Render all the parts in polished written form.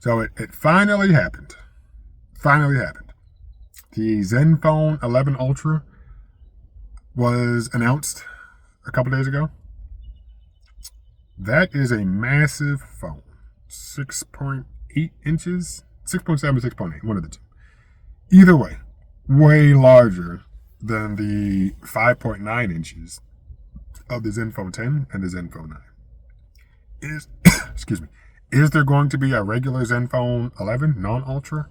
So it finally happened. Finally happened. The Zenfone 11 Ultra was announced a couple days ago. That is a massive phone. 6.8 inches? 6.7, 6.8, one of the two. Either way, way larger than the 5.9 inches of the Zenfone 10 and the Zenfone 9. Is excuse me. Is there going to be a regular Zenfone 11 non-ultra?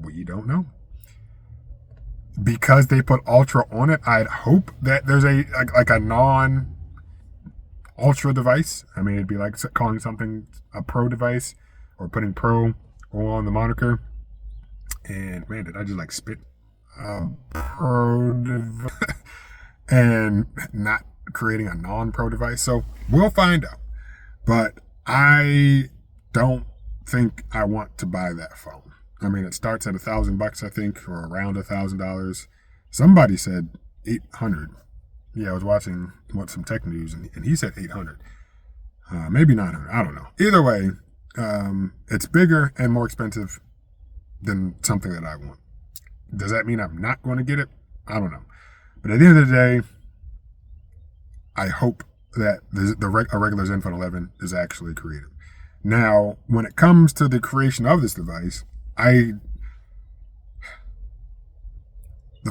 We don't know. Because they put ultra on it, I'd hope that there's a non-ultra device. I mean, it'd be like calling something a pro device or putting pro on the moniker. And man, did I just like spit pro device and not creating a non-pro device? So we'll find out. But I don't think I want to buy that phone. I mean, it starts at $1,000, I think, or around $1,000. Somebody said 800. Yeah, I was watching some tech news, and he said 800. Maybe 900. I don't know. Either way, it's bigger and more expensive than something that I want. Does that mean I'm not going to get it? I don't know. But at the end of the day, I hope that a regular Zenfone 11 is actually created. Now, when it comes to the creation of this device, the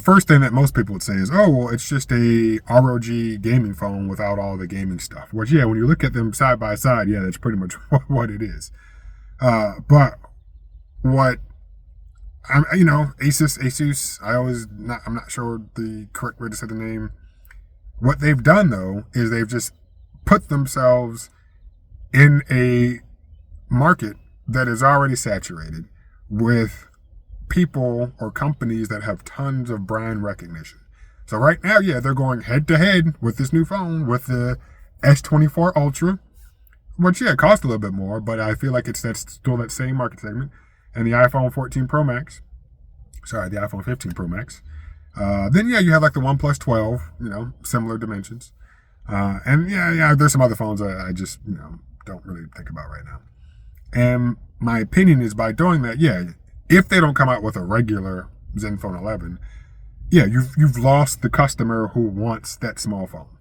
first thing that most people would say is, oh, well, it's just a ROG gaming phone without all the gaming stuff. Which, yeah, when you look at them side by side, yeah, that's pretty much what it is. But what Asus, I'm not sure the correct way to say the name. What they've done, though, is they've just put themselves in a market that is already saturated with people or companies that have tons of brand recognition. So right now, yeah, they're going head to head with this new phone, with the S24 Ultra, which, yeah, costs a little bit more, but I feel like that's still that same market segment, and the iPhone 14 Pro Max. Sorry, the iPhone 15 Pro Max. Then, yeah, you have like the OnePlus 12, similar dimensions. And yeah, there's some other phones I just, don't really think about right now. And my opinion is, by doing that, yeah, if they don't come out with a regular Zenfone 11, yeah, you've lost the customer who wants that small phone.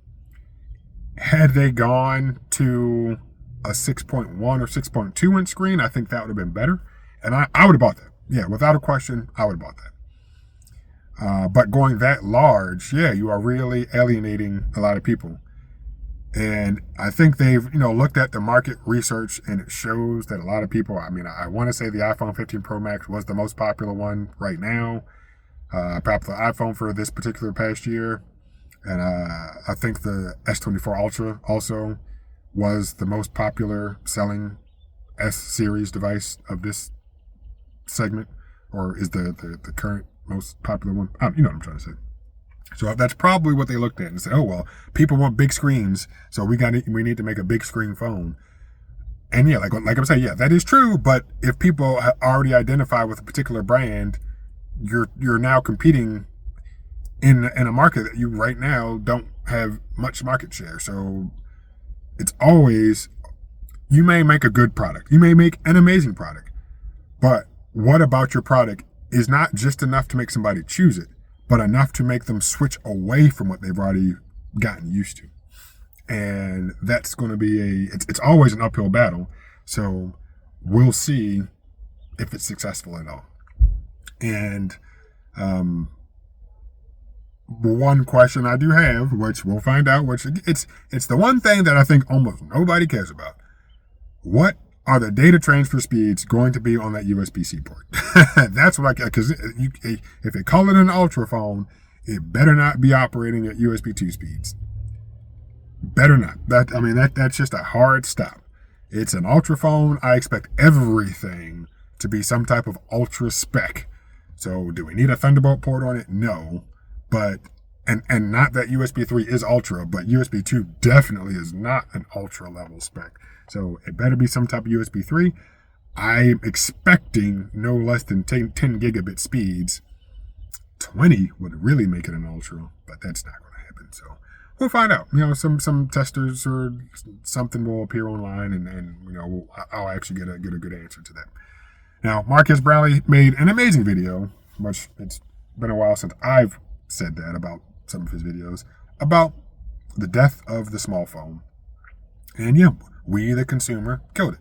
Had they gone to a 6.1 or 6.2 inch screen, I think that would have been better. And I would have bought that. Yeah, without a question, I would have bought that. But going that large, yeah, you are really alienating a lot of people. And I think they've, looked at the market research, and it shows that a lot of people, I mean, I want to say the iPhone 15 Pro Max was the most popular one right now. Popular iPhone for this particular past year. And I think the S24 Ultra also was the most popular selling S series device of this segment, or is the current most popular one. You know what I'm trying to say. So that's probably what they looked at and said, oh, well, people want big screens, so we need to make a big screen phone. And yeah, like I'm saying, yeah, that is true. But if people already identify with a particular brand, you're now competing in a market that you right now don't have much market share. So it's always, you may make a good product, you may make an amazing product, but what about your product is not just enough to make somebody choose it, but enough to make them switch away from what they've already gotten used to. And that's going to be it's always an uphill battle. So we'll see if it's successful at all. And one question I do have, which we'll find out, which it's the one thing that I think almost nobody cares about. What are the data transfer speeds going to be on that USB-C port? That's what because if they call it an Ultra phone, it better not be operating at USB 2 speeds. Better not. That's just a hard stop. It's an Ultra phone. I expect everything to be some type of Ultra spec. So do we need a Thunderbolt port on it? No. But and not that USB 3 is Ultra, but USB 2 definitely is not an Ultra level spec. So it better be some type of USB 3. I'm expecting no less than 10 gigabit speeds. 20 would really make it an Ultra, but that's not going to happen. So we'll find out. Some testers or something will appear online, and I'll actually get a good answer to that. Now, Marcus Brownlee made an amazing video, which it's been a while since I've said that about some of his videos, about the death of the small phone. And yeah, we, the consumer, killed it.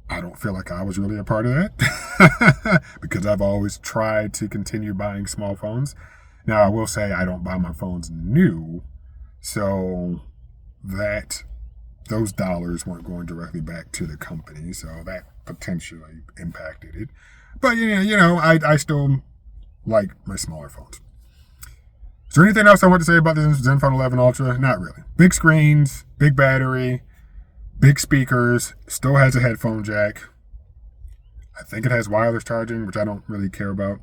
I don't feel like I was really a part of that because I've always tried to continue buying small phones. Now, I will say I don't buy my phones new, so that those dollars weren't going directly back to the company, so that potentially impacted it. But I still like my smaller phones. Is there anything else I want to say about the Zenfone 11 Ultra? Not really. Big screens, big battery, big speakers, still has a headphone jack. I think it has wireless charging, which I don't really care about.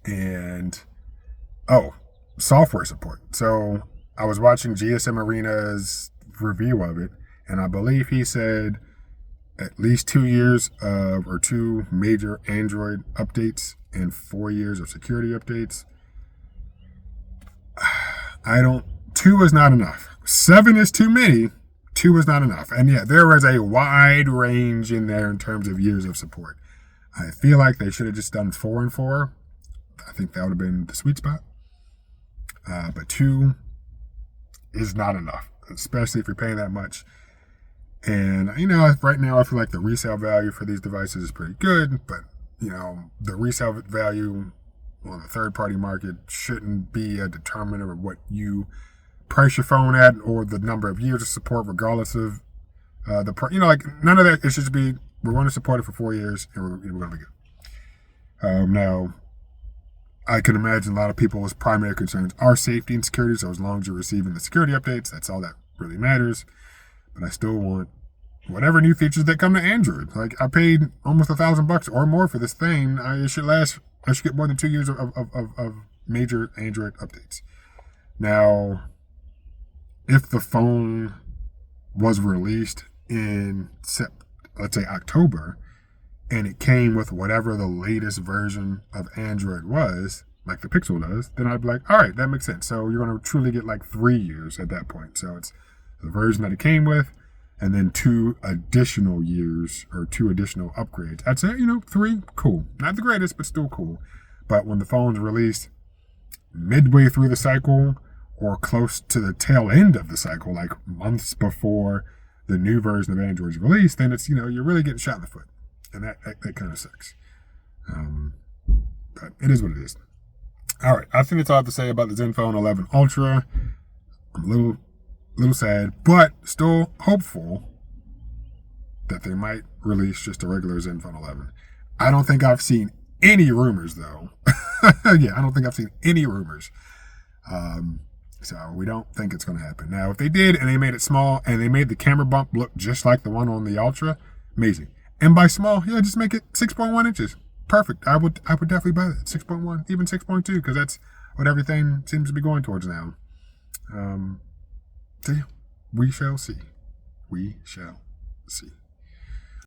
And, software support. So I was watching GSM Arena's review of it, and I believe he said at least 2 years of, or 2 major Android updates and 4 years of security updates. 2 is not enough. 7 is too many. 2 is not enough. And yeah, there was a wide range in there in terms of years of support. I feel like they should have just done 4 and 4. I think that would have been the sweet spot. But 2 is not enough, especially if you're paying that much. And, right now I feel like the resale value for these devices is pretty good, but, the resale value on the third-party market shouldn't be a determinant of what you price your phone at or the number of years of support, regardless of the price. None of that. It should just be, we're going to support it for 4 years, and we're going to be good. Now, I can imagine a lot of people's primary concerns are safety and security, so as long as you're receiving the security updates, that's all that really matters. But I still want whatever new features that come to Android. Like, I paid almost $1,000 or more for this thing. I should get more than 2 years of major Android updates. Now, if the phone was released in, let's say, October, and it came with whatever the latest version of Android was, like the Pixel does, then I'd be like, all right, that makes sense. So you're going to truly get like 3 years at that point. So it's the version that it came with, and then 2 additional years or 2 additional upgrades. I'd say, 3, cool. Not the greatest, but still cool. But when the phone's released midway through the cycle or close to the tail end of the cycle, like months before the new version of Android is released, then it's, you're really getting shot in the foot. And that kind of sucks. But it is what it is. All right. I think that's all I have to say about the Zenfone 11 Ultra. I'm a little sad, but still hopeful that they might release just a regular Zenfone 11. I don't think I've seen any rumors, though. Yeah, I don't think I've seen any rumors. So we don't think it's going to happen. Now, if they did and they made it small and they made the camera bump look just like the one on the Ultra, amazing. And by small, yeah, just make it 6.1 inches. Perfect. I would definitely buy that. 6.1, even 6.2, because that's what everything seems to be going towards now. So yeah, we shall see. We shall see.